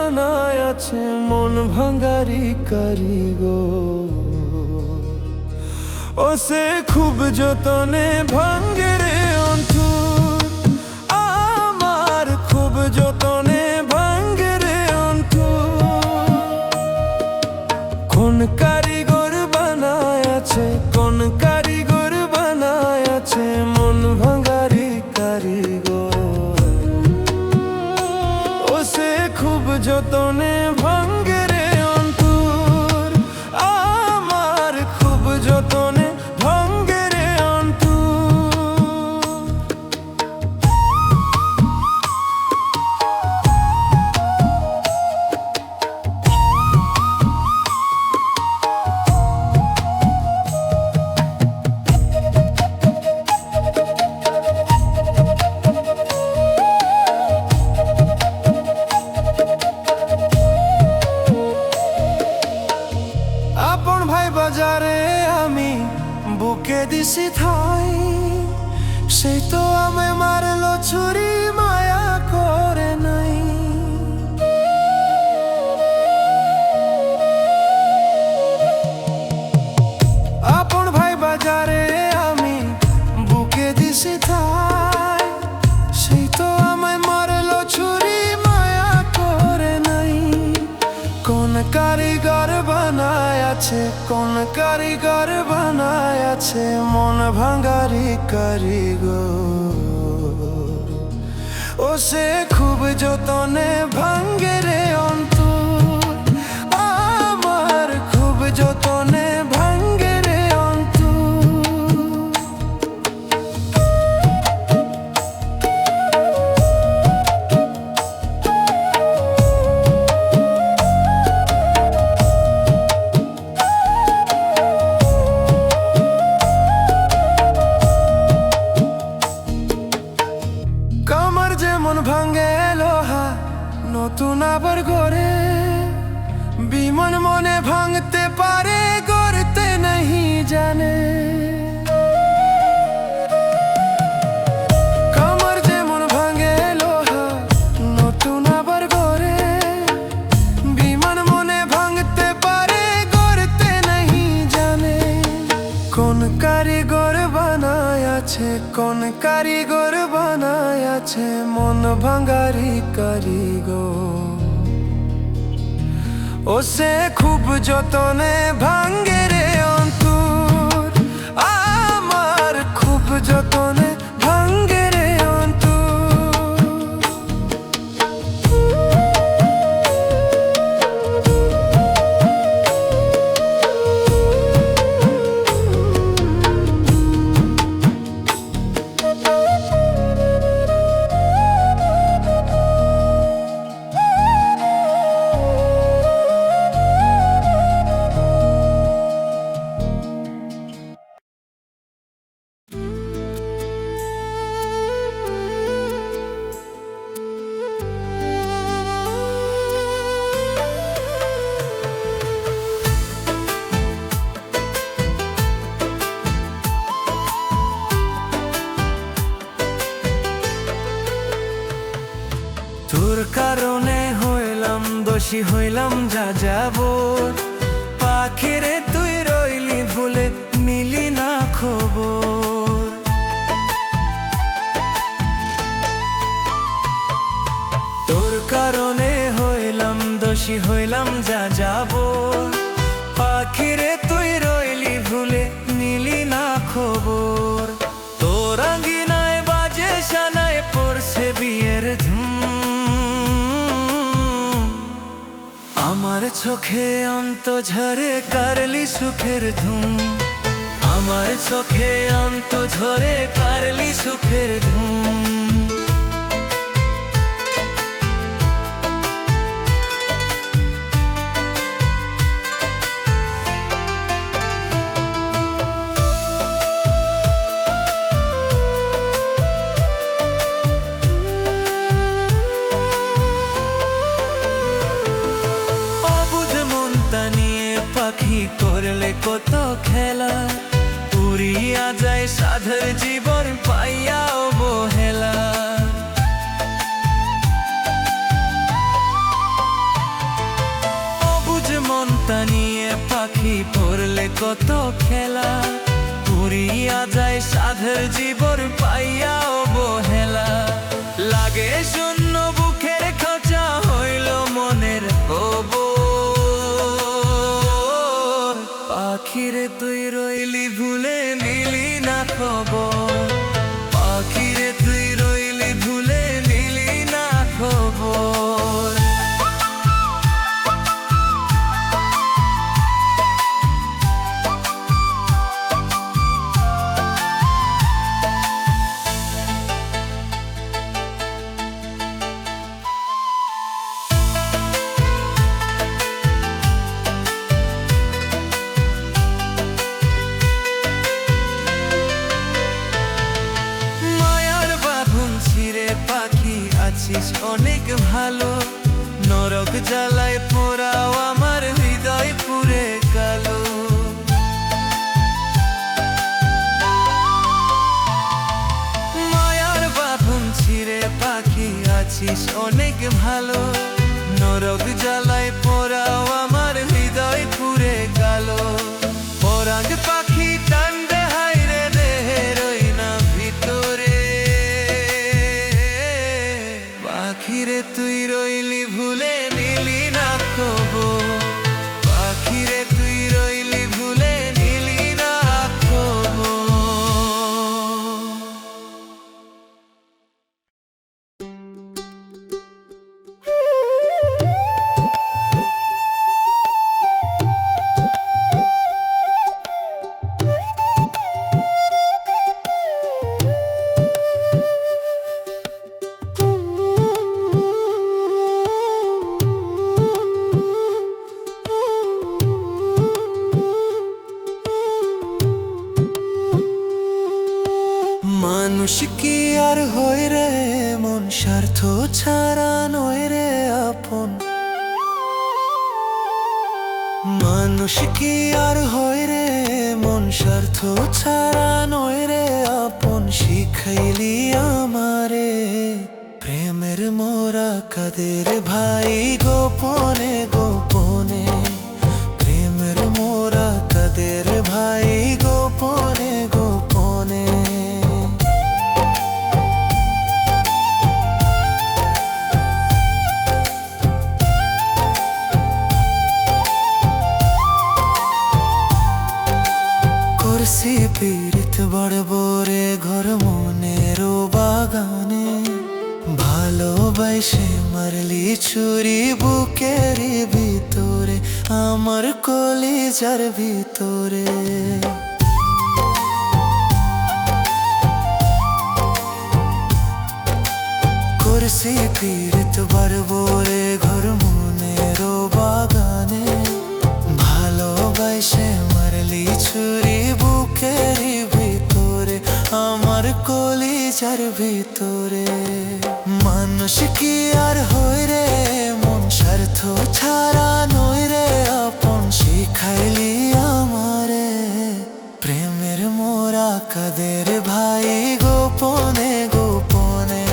বানায় আছে মন ভাঙারি কারিগর। ও সে খুব যতনে ভাঙ্গে রে অন্তর, আমার খুব যতনে ভাঙ্গে রে অন্তর। কোন কারিগর বানায় আছে, কোন কারিগর বানায় আছে মন ভাঙারি কারিগর। ও সে খুব যতনে ভাঙ্গে রে অন্তর, আমার খুব যতনে ভাঙ্গে রে অন্তর। আপন ভাই বাজারে আমি বুকে দিছি ঠাই, সেই তো আমায় মারলো ছুরি মায়া করে নাই। আপন ভাই বাজারে আমি বুকে দিছি ঠাই, সেই তো আমায় মারলো ছুরি মায়া করে নাই। কোন কারিগর বানায় আছে, কোন কারিগর বানায় আছে মন ভাঙারি কারিগর। ও সে খুব যতনে ভাঙ্গে রে অন্তর, আমার খুব যতনে ভাঙ্গে রে অন্তর। কামার যেমন ভাঙ্গে লোহা নতুন আবার গড়ে, বিমান মনে ভাঙতে পারে গড়তে নাহি জানে। কামার যেমন ভাঙ্গে লোহা নতুন আবার গড়ে, বিমান মনে ভাঙতে পারে গড়তে নাহি জানে। কোন কারিগর বানায় আছে, কোন কারিগর বানায় আছে মন ভাঙারি কারিগর। ও সে খুব যতনে ভাঙ্গে রে অন্তর, আমার খুব যতনে ভাঙ্গে রে অন্তর। তোর কারণে হইলাম দোষী, হইলাম যা যাবর। পাখিরে তুই রইলি ভুলে, নিলি না খবর। তোর কারণে হইলাম দোষী, হইলাম যা যাবর। পাখিরে তুই রইলি ভুলে, নিলি না খবর। তোর আঙ্গিনায় বাজে সানায় পড়ছে বিয়ের ধুম, আমার চোখে অন্ত ঝরে কারলি সুখের ধুম। আমার চোখে অন্ত ঝরে কারলি সুখের ধুম। পাখি করলে কত খেলা, উড়িয়া যায় সাধের জীবন পাইয়া অবহেলা। কত খেলা, পুরিয়া যায় সাধের জীবন পাইয়া অবহেলা। লাগে শূন্য বুকের খাঁচা, হইল মনের কবর। পাখিরে তুই রইলি ভুলে, নিলি না খবর। পাখিরে তুই রইলি ভুলে, নিলি না খবর। অনেক ভালো, নরক জ্বালায় পোড়াও আমার হৃদয় পুরে কালো। মায়ার বাঁধন ছিঁড়ে পাখি আছিস অনেক ভালো, নরক জ্বালায় পোড়াও আমার হৃদয় পুরে কালো। পরাগ পাখি টান্ডে হাইরে দেহের না ভিতরে। পাখিরে তুই রইলি ভুলে, নিলি না খবর। পাখিরে তুই রইলি ভুলে, নিলি না খবর। মানুষ কি আর হয় রে মন, স্বার্থ ছাড়া নয় রে আপন। মানুষ কি আর হয় রে মন, স্বার্থ ছাড়া নয় রে আপন। শিখাইলি আমারে প্রেমের মোরা কাদের ভাই, গোপনে গোপনে। প্রেমের মোরা কাদের ভাই, গোপনে গোপনে। করছি পীড়িত বড় বরে ঘর মনের বাগানে। ভালোবাসে মারলি ছুরি বুকের ভিতরে, আমার কলিজার ভিতরে। করছি পীড়িত বড় বরে ঘর মনের বাগানে। ভালোবাসে মারলি ছুরি বুকের ভিতরে, আমার কলিজার ভিতরে। মানুষ কি আর হয় রে মন, স্বার্থ ছাড়া নয় রে আপন। শিখাইলি আমারে প্রেমের মোরা কাদের ভাই, গোপনে গোপনে।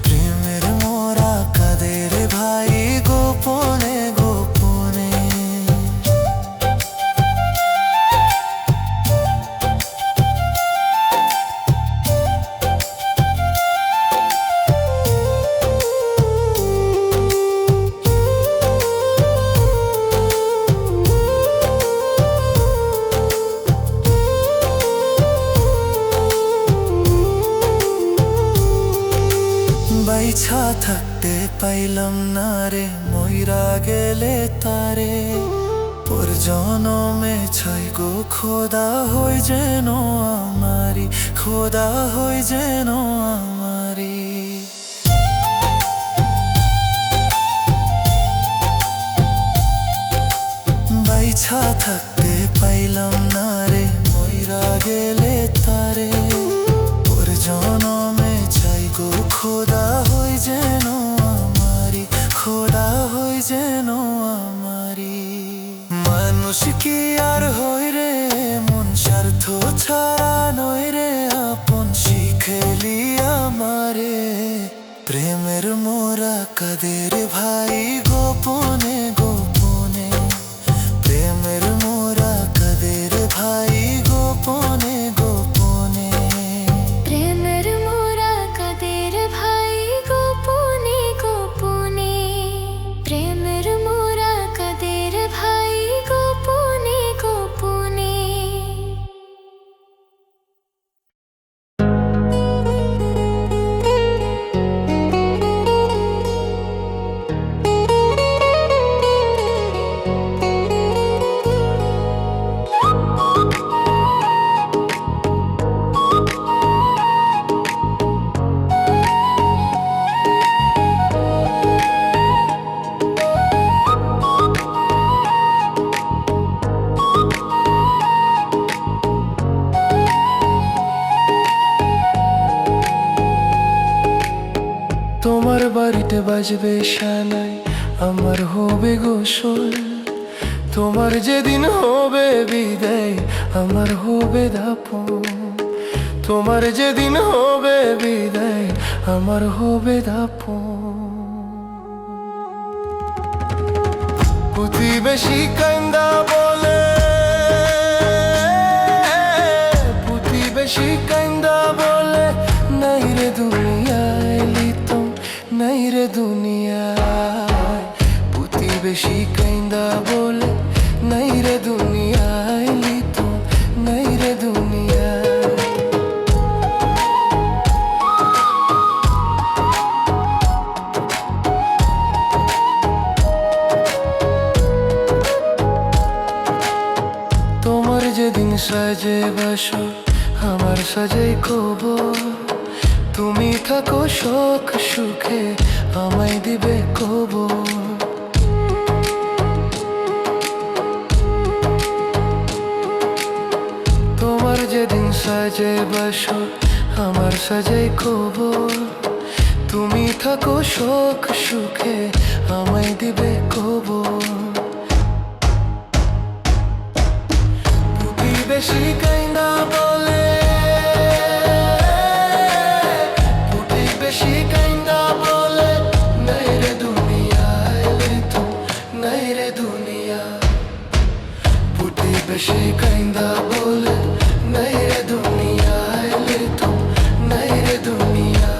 প্রেমের মোরা কাদের ভাই, গোপনে গোপনে। বাইছা থাকতে পাইলাম না রে, মইরা গেলে তারে। ওর জনমে ছাই গো খোদা হই যেন আমারি, খোদা হই যেন আমারি। বাইছা থাকতে পাইলাম না রে, মইরা গেলে তারে। ওর জনমে চাই গো খোদা হই যেন আমারি, খোদা হই যেন আমারি। মানুষ কি আর হই রে মন, স্বার্থ ছাড়া নয় রে আপন। শিখেলি আমারে প্রেমের মোরা কাদের ভাই, গোপনে গোপনে। প্রেমের মোরা কাদের ঘাটে বাজবে শানাই, আমার হবে গোসল। তোমার যেদিন হবে বিদায়, আমার হবে দাপন। তোমার যেদিন হবে বিদায়, আমার হবে দাপন। প্রতিবেশী কান্দা বলে, প্রতিবেশী কান্দা বলে, নাই রে দুনিয়ায় লিতম, নাই রে দুনিয়ায়। প্রতিবেশী কান্দা বলে, নাই রে দুনিয়ায় লিতম, নাই রে দুনিয়ায়। তোমার যেদিন সাজে বাসো, আমার সাজাই কবর। তুমি থাকো শোক সুখে, আমায় দিবে কবর। তোমার যেদিন সাজে বাসো, আমার সাজাই কবর। তুমি থাকো শোক সুখে, আমায় দিবে কবর। প্রতিবেশী কান্দা বলে, প্রতিবেশী কান্দা বলে, নাই রে দুনিয়ায় লিতম, নাই রে দুনিয়া। প্রতিবেশী কান্দা বলে, নাই রে দুনিয়ায় লিতম, নাই রে দুনিয়া।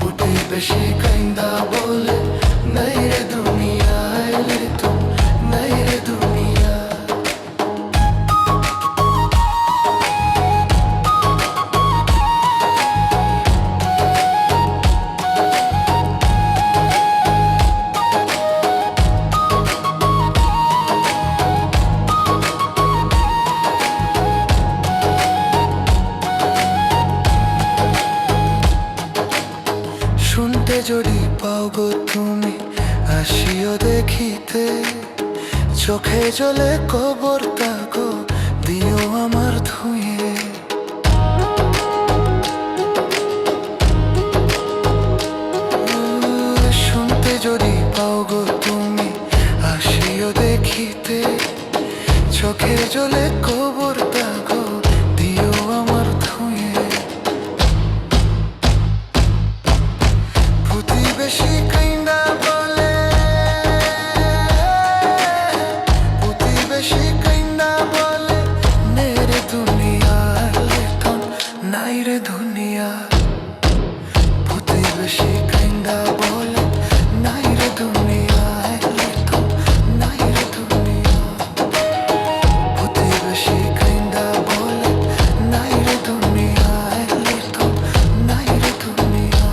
প্রতিবেশী কান্দা বলে, নাই রে দুনিয়ায় লিতম, নাই রে দুনিয়া। শুনতে যদি পাও গো তুমি, আসিও দেখিতে। চোখে জলে কবর তাগো, দিও আমার ধুয়ে। শুনতে যদি পাও গো তুমি, আসিও দেখিতে। চোখে জলে কবর তাগো, দিও আমার ধুয়ে। প্রতিবেশী কান্দা বলে, প্রতিবেশী কান্দা বলে, নাই রে দুনিয়ার লিতম, নাই রে দুনিয়া। প্রতিবেশী কান্দা বলে, নাই রে দুনিয়ায় লিতম, নাই রে দুনিয়া। প্রতিবেশী কান্দা বলে, নাই রে দুনিয়ায় লিতম, নাই রে দুনিয়া।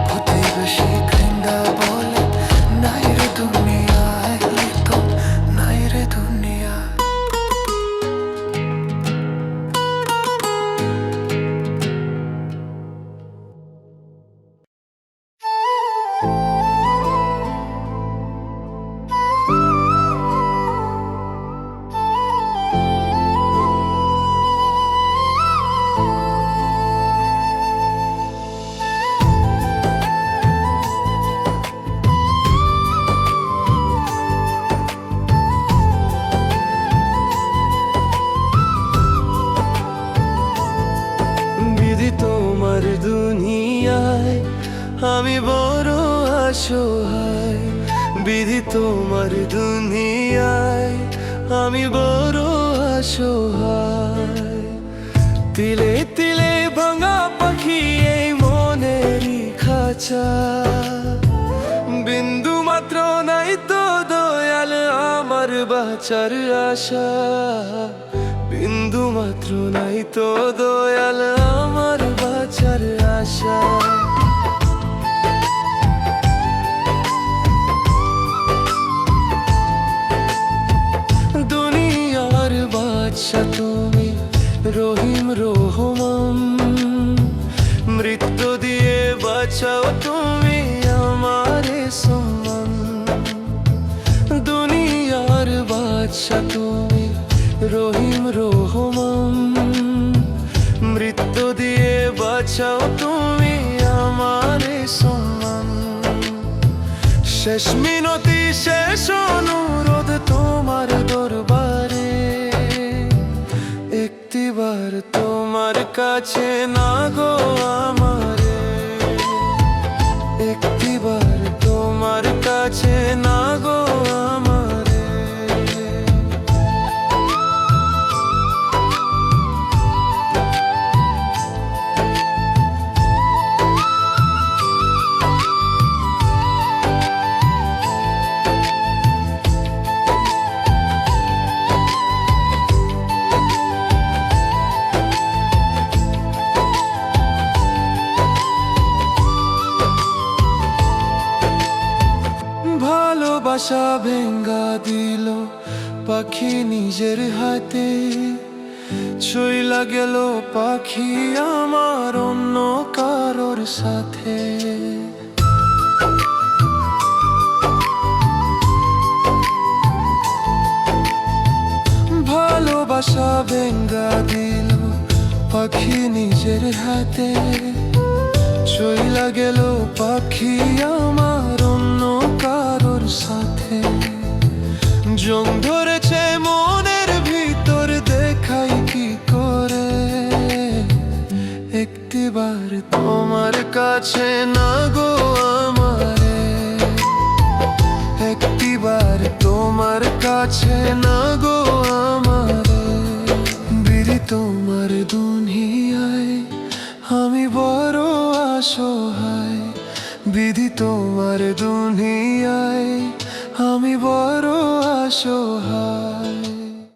প্রতিবেশী কান্দা বলে, নাই রে দুনিয়ায় লিতম, নাই রে দুনিয়া। বিধি তোমার দুনিয়ায়, আমি বড় অসহায়। বিধি তোমার দুনিয়ায়, আমি বড় অসহায়। তিলে তিলে ভাঙা পাখি এই মনেরই খাঁচা। বিন্দু মাত্র নাই তো দয়াল আমার বাঁচার আশা। বিন্দু মাত্র নাই তো দয়াল আমার বাঁচার আশা। দুনিয়ার বাদশা তুমি, রহিম রহমান। মৃত্যু দিয়ে বাঁচাও তুমি আমারে সম্মান। দুনিয়ার বাদশা তুমি, রহিম রহমান। মৃত্যু দিয়ে বাঁচাও তুমি আমারে সম্মান। শেষ মিনতি শেষ অনুরোধ তোমার দরবারে, একটিবার তোমার কাছে না গো আমারে, একটিবার তোমার কাছে না গো আমারে। ভালোবাসা ভেঙ্গা দিল পাখি নিজের হাতে, চইলা গেল পাখি আমার অন্য কারোর সাথে। ভালোবাসা ভেঙ্গা দিল পাখি নিজের হাতে, চইলা গেল পাখি আমার অন্য কারোর সাথে। জং ধরেছে মনের ভিতর দেখাই কি করে, একটিবার তোমার কাছে না গো আমারে, একটিবার তোমার কাছে না গো আমারে। বিধি তোমার দুনিয়ায় আমি বড় অসহায়, বিধি তোমার দুনিয়ায় আমি বড় অসহায়।